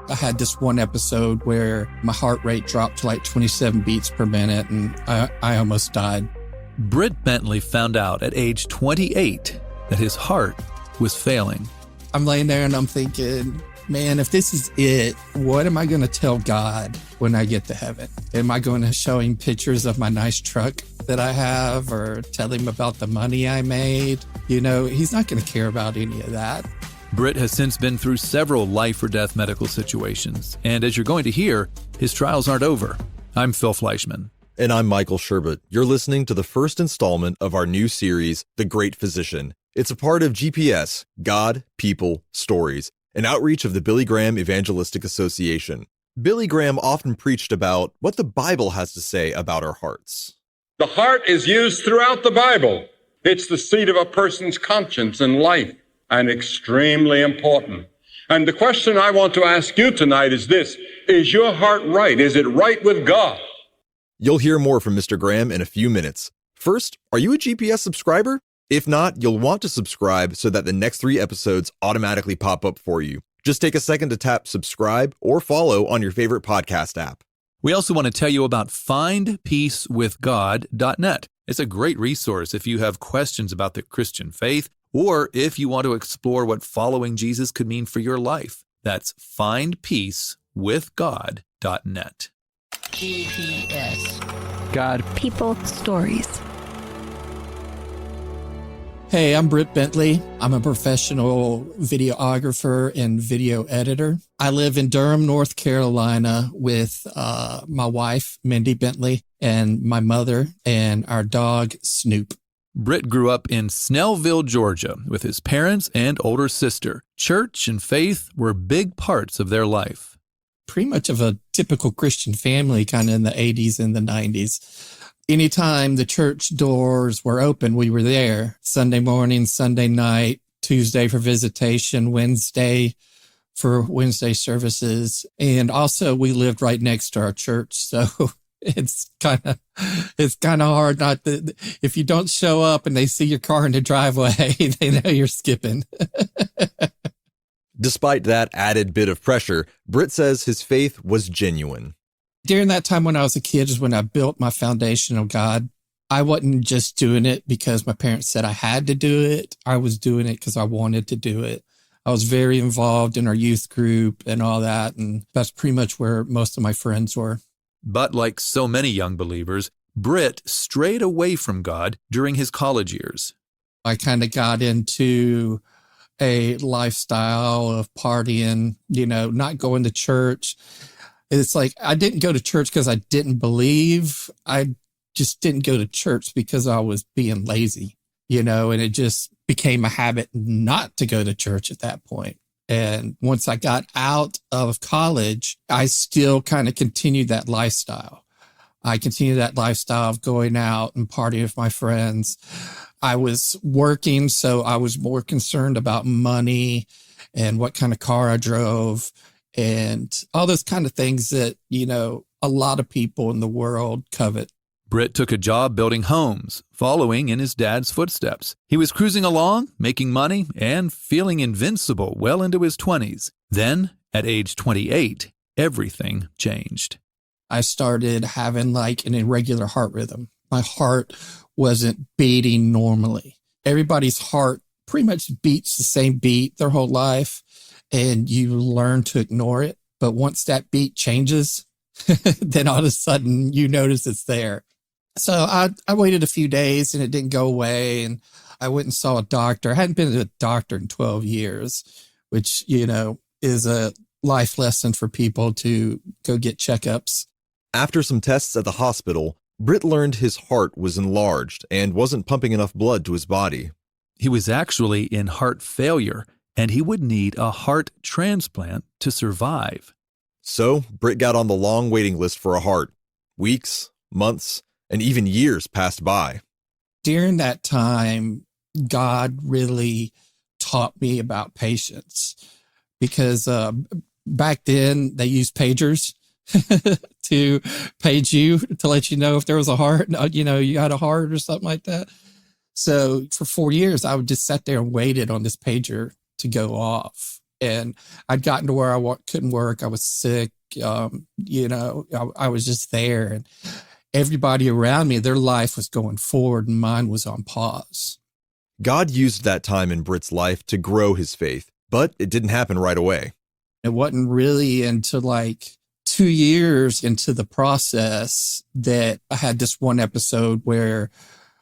I had this one episode where my heart rate dropped to like 27 beats per minute, and I almost died. Britt Bentley found out at age 28 that his heart was failing. I'm laying there and I'm thinking, man, if this is it, what am I going to tell God when I get to heaven? Am I going to show him pictures of my nice truck that I have, or tell him about the money I made? You know, he's not going to care about any of that. Britt has since been through several life or death medical situations, and as you're going to hear, his trials aren't over. I'm Phil Fleischman. And I'm Michael Sherbet. You're listening to the first installment of our new series, The Great Physician. It's a part of GPS, God, People, Stories, an outreach of the Billy Graham Evangelistic Association. Billy Graham often preached about what the Bible has to say about our hearts. The heart is used throughout the Bible. It's the seat of a person's conscience and life, and extremely important. And the question I want to ask you tonight is this: is your heart right? Is it right with God? You'll hear more from Mr. Graham in a few minutes. First, are you a GPS subscriber? If not, you'll want to subscribe so that the next 3 episodes automatically pop up for you. Just take a second to tap subscribe or follow on your favorite podcast app. We also want to tell you about findpeacewithgod.net. It's a great resource if you have questions about the Christian faith, or if you want to explore what following Jesus could mean for your life. That's findpeacewithgod.net. GPS. God. People. Stories. Hey, I'm Britt Bentley. I'm a professional videographer and video editor. I live in Durham, North Carolina with my wife, Mindy Bentley, and my mother and our dog, Snoop. Britt grew up in Snellville, Georgia, with his parents and older sister. Church and faith were big parts of their life. Pretty much of a typical Christian family, kind of in the 80s and the 90s. Anytime the church doors were open, we were there. Sunday morning, Sunday night, Tuesday for visitation, Wednesday for Wednesday services. And also we lived right next to our church. So it's kind of hard not to, if you don't show up and they see your car in the driveway, they know you're skipping. Despite that added bit of pressure, Britt says his faith was genuine. During that time when I was a kid is when I built my foundation of God. I wasn't just doing it because my parents said I had to do it. I was doing it because I wanted to do it. I was very involved in our youth group and all that, and that's pretty much where most of my friends were. But like so many young believers, Britt strayed away from God during his college years. I kind of got into a lifestyle of partying, not going to church. It's like I didn't go to church because I didn't believe. I just didn't go to church because I was being lazy, and it just became a habit not to go to church at that point. And once I got out of college, I still kind of continued that lifestyle. I continued that lifestyle of going out and partying with my friends. I was working, so I was more concerned about money and what kind of car I drove and all those kind of things that, a lot of people in the world covet. Britt took a job building homes, following in his dad's footsteps. He was cruising along, making money, and feeling invincible well into his 20s. Then, at age 28, everything changed. I started having like an irregular heart rhythm. My heart wasn't beating normally. Everybody's heart pretty much beats the same beat their whole life, and you learn to ignore it. But once that beat changes, then all of a sudden you notice it's there. So I waited a few days and it didn't go away. And I went and saw a doctor. I hadn't been to a doctor in 12 years, which, is a life lesson for people to go get checkups. After some tests at the hospital, Britt learned his heart was enlarged and wasn't pumping enough blood to his body. He was actually in heart failure, and he would need a heart transplant to survive. So Britt got on the long waiting list for a heart. Weeks, months, and even years passed by. During that time, God really taught me about patience because back then they used pagers to page you to let you know if there was a heart, you had a heart or something like that. So for 4 years, I would just sit there and waited on this pager to go off. And I'd gotten to where I couldn't work. I was sick. I was just there. And everybody around me, their life was going forward and mine was on pause. God used that time in Britt's life to grow his faith, but it didn't happen right away. It wasn't really until like 2 years into the process that I had this one episode where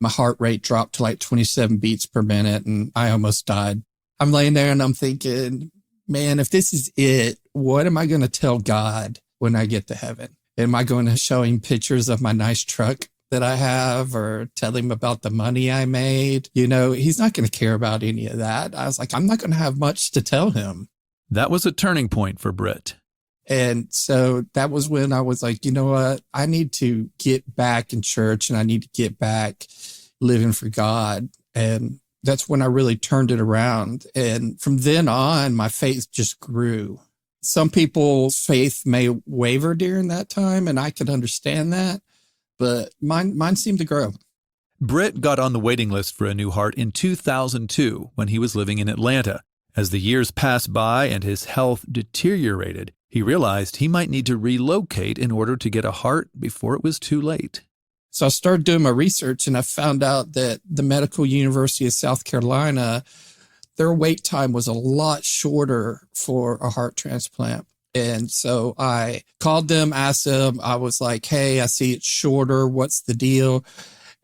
my heart rate dropped to like 27 beats per minute and I almost died. I'm laying there and I'm thinking, man, if this is it, what am I going to tell God when I get to heaven? Am I going to show him pictures of my nice truck that I have or tell him about the money I made? He's not going to care about any of that. I was like, I'm not going to have much to tell him. That was a turning point for Britt. And so that was when I was like, you know what? I need to get back in church and I need to get back living for God. And that's when I really turned it around. And from then on, my faith just grew. Some people's faith may waver during that time, and I could understand that, but mine seemed to grow. Britt got on the waiting list for a new heart in 2002 when he was living in Atlanta. As the years passed by and his health deteriorated, he realized he might need to relocate in order to get a heart before it was too late. So I started doing my research and I found out that the Medical University of South Carolina, their wait time was a lot shorter for a heart transplant. And so I called them, asked them, I was like, hey, I see it's shorter. What's the deal?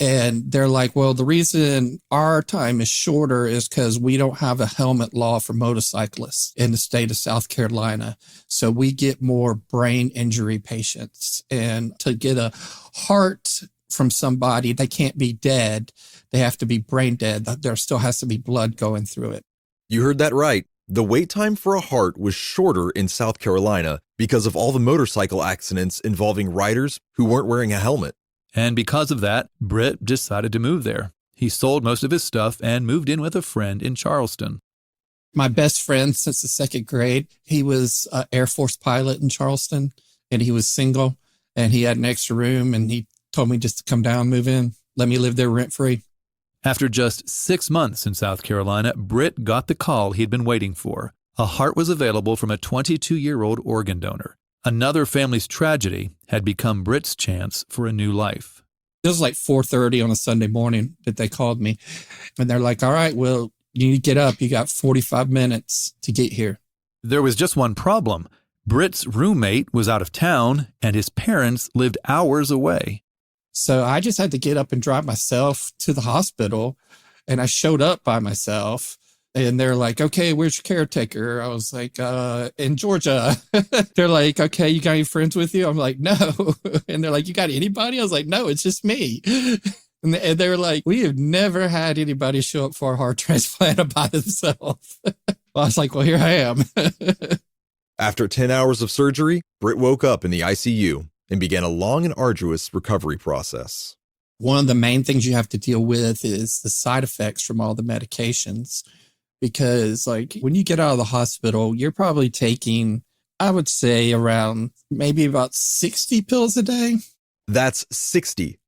And they're like, well, the reason our time is shorter is because we don't have a helmet law for motorcyclists in the state of South Carolina. So we get more brain injury patients. And to get a heart from somebody, they can't be dead. They have to be brain dead. There still has to be blood going through it. You heard that right. The wait time for a heart was shorter in South Carolina because of all the motorcycle accidents involving riders who weren't wearing a helmet. And because of that, Britt decided to move there. He sold most of his stuff and moved in with a friend in Charleston. My best friend since the second grade, he was an Air Force pilot in Charleston, and he was single, and he had an extra room, and he told me just to come down, move in, let me live there rent-free. After just 6 months in South Carolina, Britt got the call he'd been waiting for. A heart was available from a 22-year-old organ donor. Another family's tragedy had become Britt's chance for a new life. It was like 4:30 on a Sunday morning that they called me. And they're like, all right, well, you need to get up. You got 45 minutes to get here. There was just one problem. Britt's roommate was out of town and his parents lived hours away. So I just had to get up and drive myself to the hospital. And I showed up by myself. And they're like, okay, where's your caretaker? I was like, in Georgia. They're like, okay, you got any friends with you? I'm like, no. And they're like, you got anybody? I was like, no, it's just me. And they were like, we have never had anybody show up for a heart transplant by themselves. Well, I was like, well, here I am. After 10 hours of surgery, Britt woke up in the ICU and began a long and arduous recovery process. One of the main things you have to deal with is the side effects from all the medications. Because like when you get out of the hospital, you're probably taking, I would say around maybe about 60 pills a day. That's 60.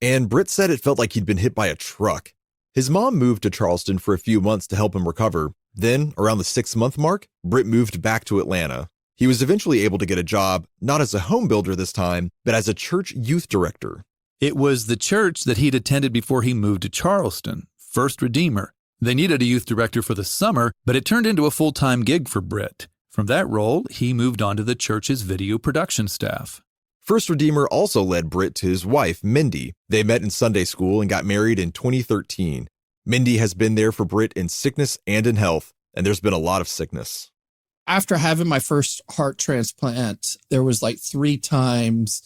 And Britt said it felt like he'd been hit by a truck. His mom moved to Charleston for a few months to help him recover. Then, around the 6-month mark, Britt moved back to Atlanta. He was eventually able to get a job, not as a home builder this time, but as a church youth director. It was the church that he'd attended before he moved to Charleston, First Redeemer. They needed a youth director for the summer, but it turned into a full-time gig for Britt. From that role, he moved on to the church's video production staff. First Redeemer also led Britt to his wife, Mindy. They met in Sunday school and got married in 2013. Mindy has been there for Britt in sickness and in health, and there's been a lot of sickness. After having my first heart transplant, there was like 3 times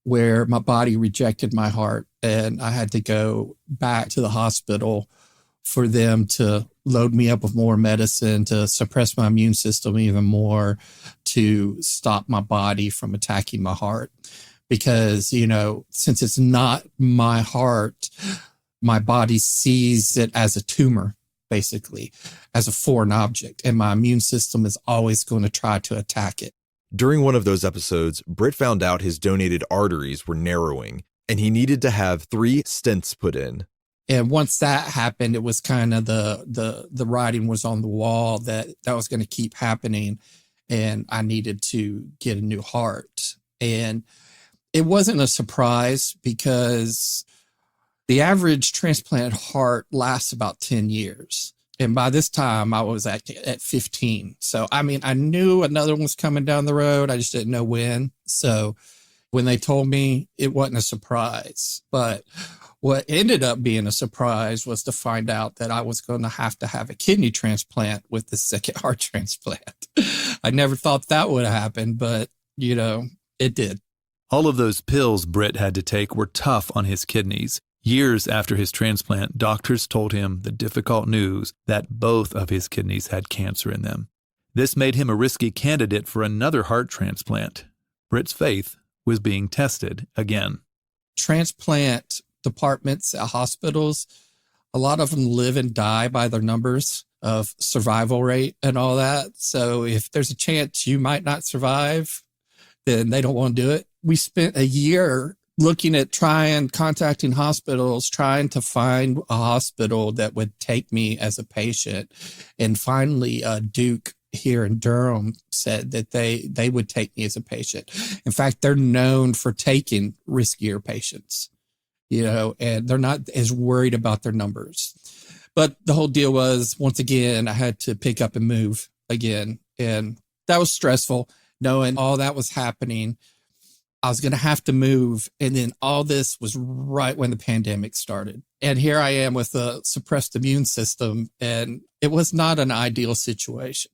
where my body rejected my heart, and I had to go back to the hospital for them to load me up with more medicine to suppress my immune system even more, to stop my body from attacking my heart. Because, since it's not my heart, my body sees it as a tumor, basically, as a foreign object. And my immune system is always going to try to attack it. During one of those episodes, Britt found out his donated arteries were narrowing, and he needed to have 3 stents put in. And once that happened, it was kind of the writing was on the wall that was going to keep happening. And I needed to get a new heart. And it wasn't a surprise because the average transplant heart lasts about 10 years. And by this time I was at 15. So, I mean, I knew another one was coming down the road. I just didn't know when. So when they told me, it wasn't a surprise. But what ended up being a surprise was to find out that I was going to have a kidney transplant with the second heart transplant. I never thought that would happen, but, it did. All of those pills Britt had to take were tough on his kidneys. Years after his transplant, doctors told him the difficult news that both of his kidneys had cancer in them. This made him a risky candidate for another heart transplant. Britt's faith was being tested again. Transplant departments at hospitals, a lot of them live and die by their numbers of survival rate and all that. So if there's a chance you might not survive, then they don't want to do it. We spent a year looking at contacting hospitals, trying to find a hospital that would take me as a patient. And finally, Duke here in Durham said that they would take me as a patient. In fact, they're known for taking riskier patients, and they're not as worried about their numbers. But the whole deal was, once again, I had to pick up and move again. And that was stressful, knowing all that was happening. I was going to have to move. And then all this was right when the pandemic started. And here I am with a suppressed immune system. And it was not an ideal situation.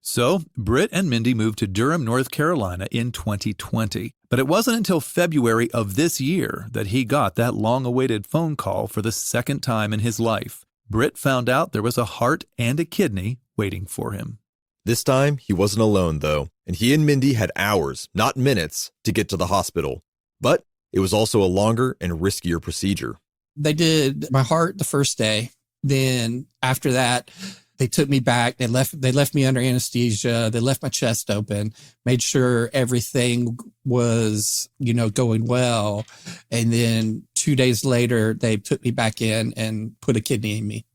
So, Britt and Mindy moved to Durham, North Carolina in 2020. But it wasn't until February of this year that he got that long-awaited phone call for the second time in his life. Britt found out there was a heart and a kidney waiting for him. This time, he wasn't alone, though, and he and Mindy had hours, not minutes, to get to the hospital. But it was also a longer and riskier procedure. They did my heart the first day. Then after that, they took me back. They left me under anesthesia. They left my chest open, made sure everything was, going well. And then 2 days later, they took me back in and put a kidney in me.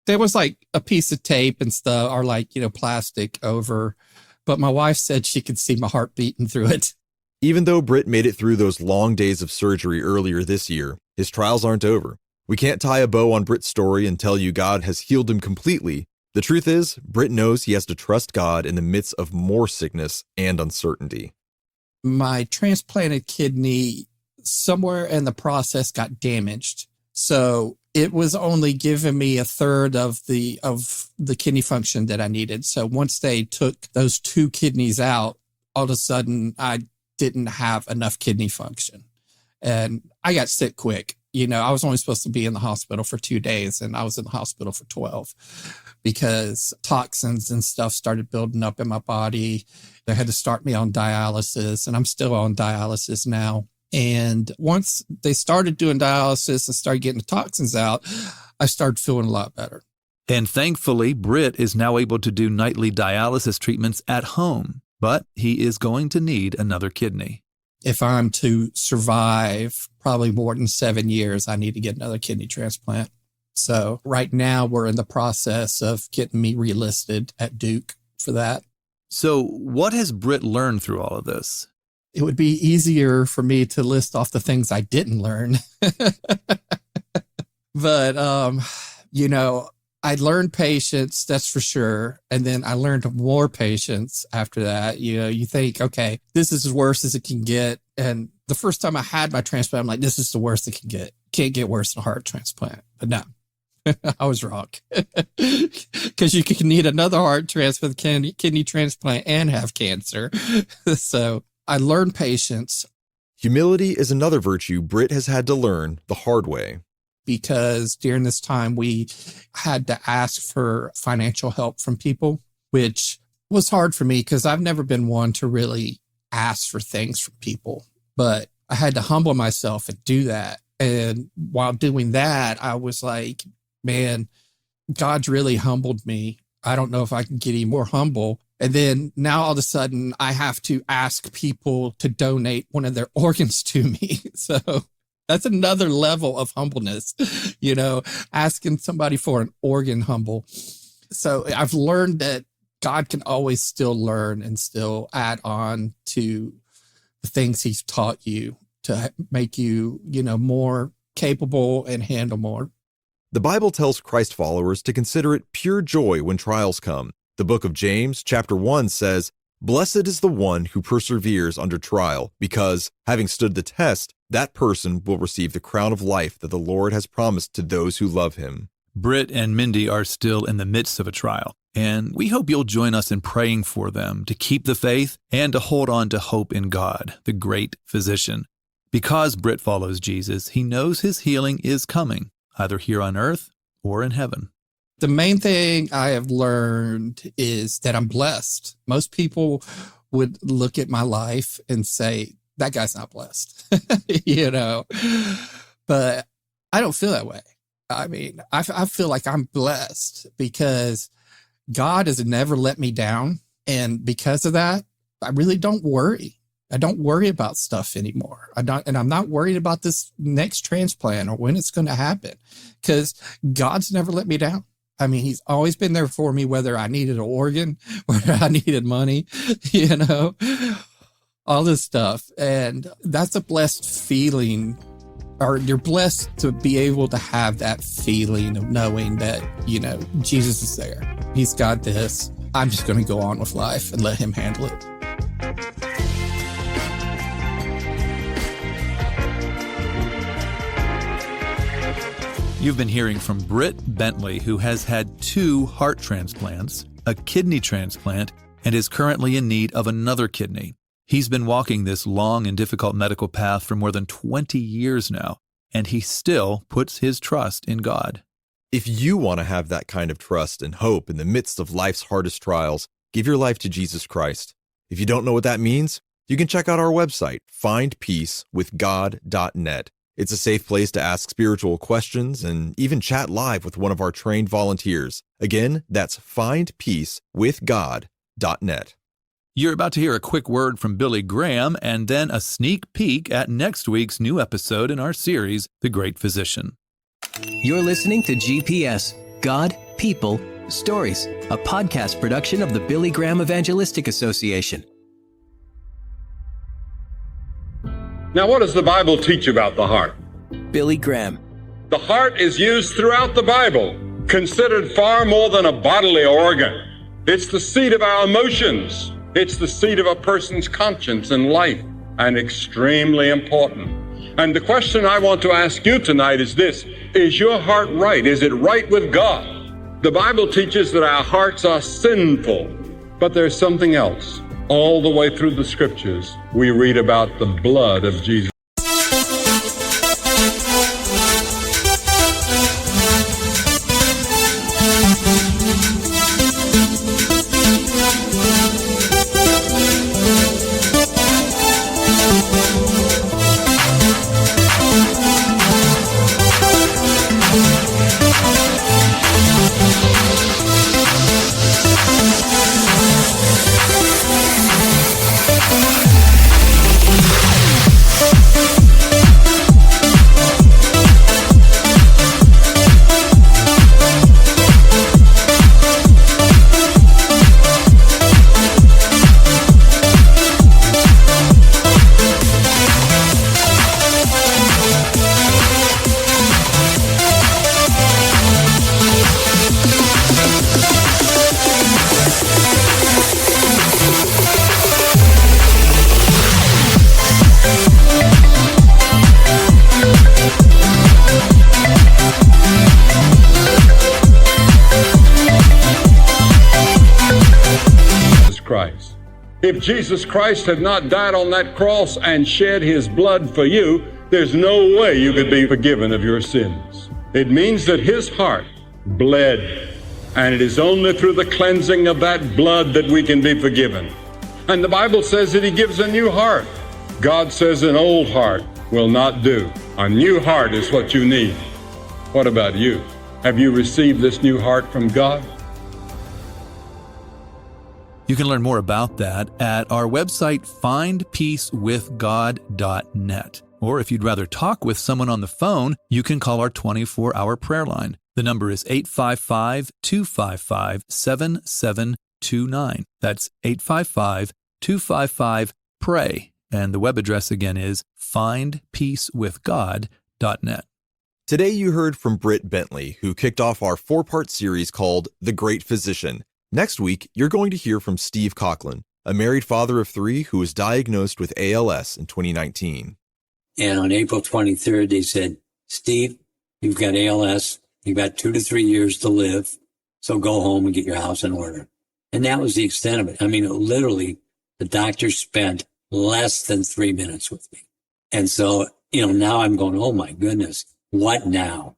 There was like a piece of tape and stuff, or plastic over. But my wife said she could see my heart beating through it. Even though Britt made it through those long days of surgery earlier this year, his trials aren't over. We can't tie a bow on Britt's story and tell you God has healed him completely. The truth is, Britt knows he has to trust God in the midst of more sickness and uncertainty. My transplanted kidney, somewhere in the process, got damaged. So it was only giving me a third of the kidney function that I needed. So once they took those 2 kidneys out, all of a sudden I didn't have enough kidney function. And I got sick quick. I was only supposed to be in the hospital for 2 days, and I was in the hospital for 12 because toxins and stuff started building up in my body. They had to start me on dialysis, and I'm still on dialysis now. And once they started doing dialysis and started getting the toxins out, I started feeling a lot better. And thankfully, Britt is now able to do nightly dialysis treatments at home, but he is going to need another kidney. If I'm to survive probably more than 7 years, I need to get another kidney transplant. So right now we're in the process of getting me relisted at Duke for that. So what has Britt learned through all of this? It would be easier for me to list off the things I didn't learn. But, I learned patience, that's for sure. And then I learned more patience after that. You think, okay, this is as worse as it can get. And the first time I had my transplant, I'm like, this is the worst it can get. Can't get worse than a heart transplant. But no, I was wrong. Because you can need another heart transplant, kidney transplant, and have cancer. So I learned patience. Humility is another virtue Britt has had to learn the hard way. Because during this time, we had to ask for financial help from people, which was hard for me because I've never been one to really ask for things from people. But I had to humble myself and do that. And while doing that, I was like, man, God's really humbled me. I don't know if I can get any more humble. And then now all of a sudden, I have to ask people to donate one of their organs to me. So That's another level of humbleness, asking somebody for an organ humble. So I've learned that God can always still learn and still add on to the things he's taught you to make you, more capable and handle more. The Bible tells Christ followers to consider it pure joy when trials come. The book of James, chapter 1 says, "Blessed is the one who perseveres under trial, because, having stood the test, that person will receive the crown of life that the Lord has promised to those who love him." Britt and Mindy are still in the midst of a trial, and we hope you'll join us in praying for them to keep the faith and to hold on to hope in God, the great physician. Because Britt follows Jesus, he knows his healing is coming, either here on earth or in heaven. The main thing I have learned is that I'm blessed. Most people would look at my life and say, that guy's not blessed, but I don't feel that way. I mean, I feel like I'm blessed because God has never let me down. And because of that, I really don't worry. I don't worry about stuff anymore. I'm not worried about this next transplant or when it's going to happen because God's never let me down. I mean, he's always been there for me, whether I needed an organ, whether I needed money, all this stuff. And that's a blessed feeling, or you're blessed to be able to have that feeling of knowing that, Jesus is there. He's got this. I'm just going to go on with life and let him handle it. You've been hearing from Britt Bentley, who has had 2 heart transplants, a kidney transplant, and is currently in need of another kidney. He's been walking this long and difficult medical path for more than 20 years now, and he still puts his trust in God. If you want to have that kind of trust and hope in the midst of life's hardest trials, give your life to Jesus Christ. If you don't know what that means, you can check out our website, findpeacewithgod.net. It's a safe place to ask spiritual questions and even chat live with one of our trained volunteers. Again, that's findpeacewithgod.net. You're about to hear a quick word from Billy Graham and then a sneak peek at next week's new episode in our series, The Great Physician. You're listening to GPS, God, People, Stories, a podcast production of the Billy Graham Evangelistic Association. Now, what does the Bible teach about the heart? Billy Graham. The heart is used throughout the Bible, considered far more than a bodily organ. It's the seat of our emotions. It's the seat of a person's conscience and life, and extremely important. And the question I want to ask you tonight is this: is your heart right? Is it right with God? The Bible teaches that our hearts are sinful, but there's something else. All the way through the scriptures, we read about the blood of Jesus. Christ. If Jesus Christ had not died on that cross and shed his blood for you, there's no way you could be forgiven of your sins. It means that his heart bled, and it is only through the cleansing of that blood that we can be forgiven. And the Bible says that he gives a new heart. God says an old heart will not do. A new heart is what you need. What about you? Have you received this new heart from God? You can learn more about that at our website, findpeacewithgod.net. Or if you'd rather talk with someone on the phone, you can call our 24-hour prayer line. The number is 855-255-7729. That's 855-255-PRAY. And the web address again is findpeacewithgod.net. Today you heard from Britt Bentley, who kicked off our 4-part series called The Great Physician. Next week, you're going to hear from Steve Coughlin, a married father of 3 who was diagnosed with ALS in 2019. And on April 23rd, they said, Steve, you've got ALS. You've got 2 to 3 years to live. So go home and get your house in order. And that was the extent of it. I mean, literally, the doctor spent less than 3 minutes with me. And so, now I'm going, oh my goodness, what now?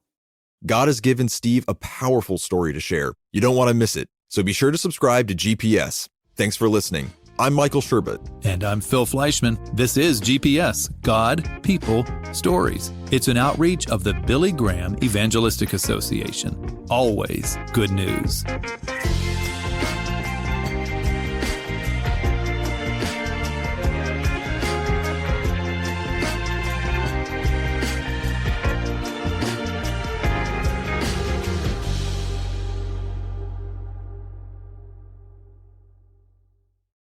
God has given Steve a powerful story to share. You don't want to miss it. So be sure to subscribe to GPS. Thanks for listening. I'm Michael Sherbet. And I'm Phil Fleischman. This is GPS, God, People, Stories. It's an outreach of the Billy Graham Evangelistic Association. Always good news.